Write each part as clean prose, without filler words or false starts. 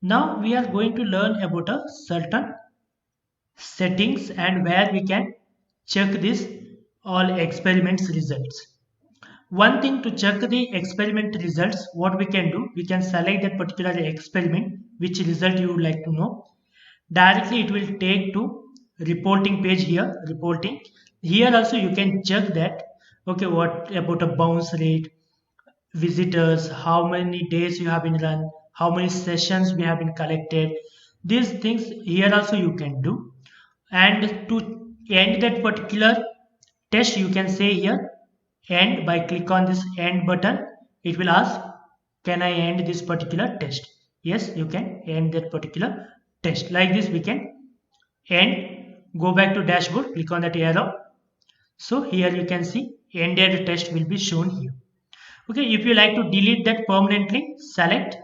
Now we are going to learn about a certain settings and where we can check this all experiments results. One thing to check the experiment results, what we can do, we can select that particular experiment, which result you would like to know. Directly it will take to reporting page here, reporting. Here also you can check that, okay, what about a bounce rate, visitors, how many days you have been run, how many sessions we have been collected. These things here also you can do. And to end that particular test, you can say here end by click on this end button. It will ask, can I end this particular test? Yes, you can end that particular test. Like this, we can end. Go back to dashboard, click on that arrow. So here you can see ended test will be shown here. Okay, if you like to delete that permanently, select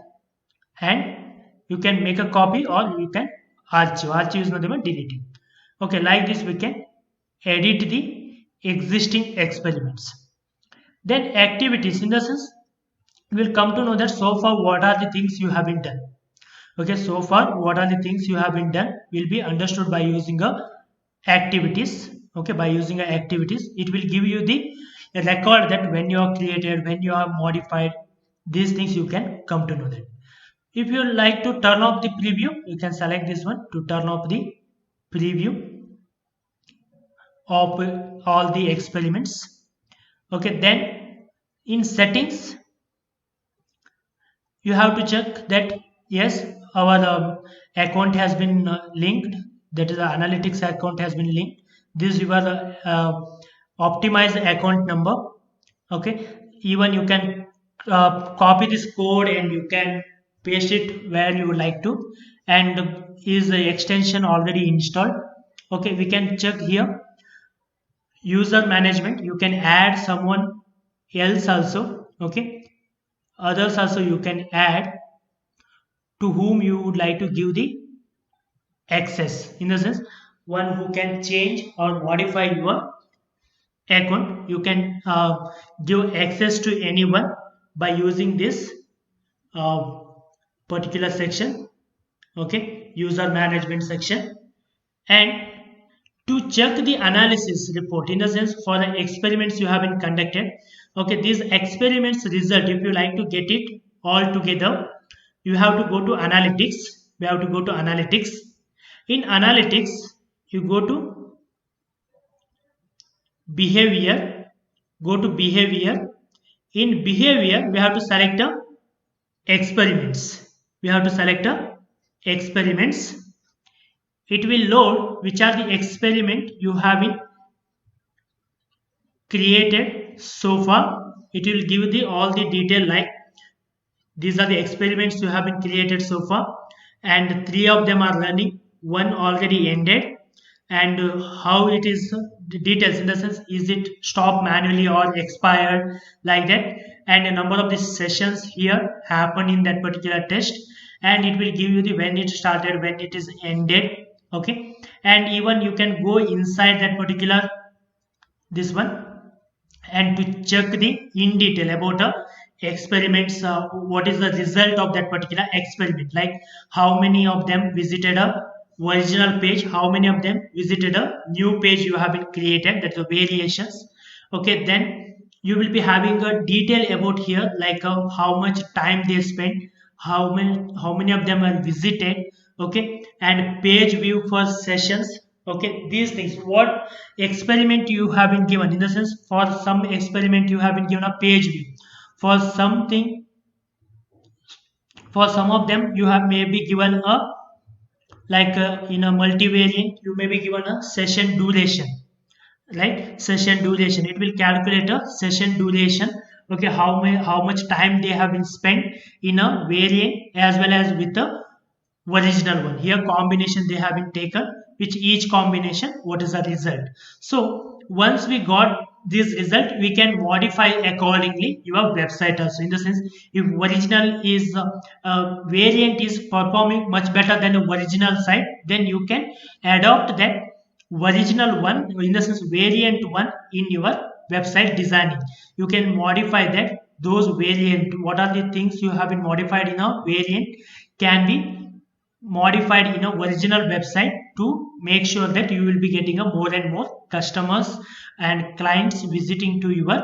and you can make a copy or you can archive. Archive is nothing but deleting. Okay, like this we can edit the existing experiments. Then activities, in the sense we will come to know that so far what are the things you have been done. Okay, so far what are the things you have been done will be understood by using a activities. Okay, by using a activities, it will give you the record that when you are created, when you are modified, these things you can come to know that. If you like to turn off the preview, you can select this one to turn off the preview of all the experiments. Okay, then in settings, you have to check that yes, our account has been linked. That is, the analytics account has been linked. This is your optimized account number. Okay, even you can copy this code and you can paste it where you would like to. And is the extension already installed? Okay, we can check here user management. You can add someone else also. Okay, others also you can add to whom you would like to give the access, in the sense one who can change or modify your account. You can give access to anyone by using this uh, particular section. Okay, user management section. And to check the analysis report, in the sense for the experiments you have been conducted, okay, these experiments result, if you like to get it all together, you have to go to analytics. We have to go to analytics. In analytics, you go to behavior. Go to behavior. In behavior, we have to select a experiments. We have to select a experiments. It will load which are the experiment you have been created so far. It will give the all the detail like these are the experiments you have been created so far, and three of them are running, one already ended. And how it is, the details, in the sense is it stopped manually or expired, like that. And a number of the sessions here happen in that particular test, and it will give you the when it started, when it is ended. Okay, and even you can go inside that particular this one and to check the in detail about experiments, what is the result of that particular experiment, like how many of them visited a original page, how many of them visited a new page you have been created, that's the variations. Okay, then you will be having a detail about here, like how much time they spent, how many of them are visited. Okay, and page view for sessions. Okay, these things, what experiment you have been given, in the sense for some experiment you have been given a page view, for something, for some of them you have maybe given a, like in a multivariate you may be given a session duration, right? Session duration, it will calculate a session duration. Okay, how much time they have been spent in a variant as well as with the original one. Here combination they have been taken, which each combination what is the result. So once we got this result, we can modify accordingly your website also, in the sense if original is variant is performing much better than the original site, then you can adopt that original one, in the sense variant one, in your website designing. You can modify that, those variant, what are the things you have been modified in a variant can be modified in a original website to make sure that you will be getting a more and more customers and clients visiting to your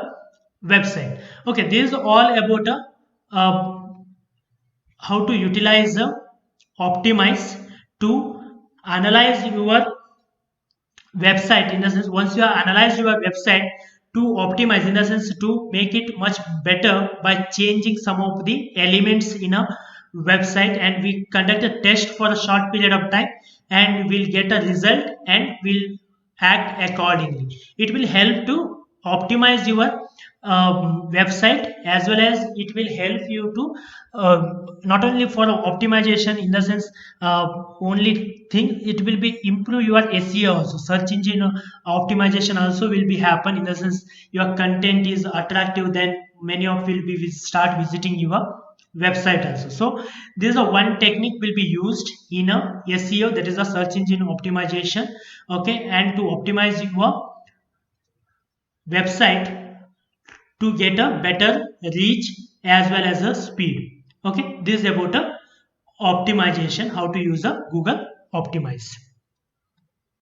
website. Okay, this is all about uh, how to utilize optimize to analyze your website. In the sense, once you have analyzed your website, to optimize, in the sense, to make it much better by changing some of the elements in a website, and we conduct a test for a short period of time, and we'll get a result and we'll act accordingly. It will help to optimize your website, as well as it will help you to not only for optimization, in the sense, only thing, it will be improve your SEO also, search engine optimization also will be happen. In the sense, your content is attractive, then many of will be start visiting your website also. So this is a one technique will be used in a SEO, that is a search engine optimization. Okay, and to optimize your website to get a better reach as well as a speed. Okay, this is about a optimization, how to use a Google Optimize.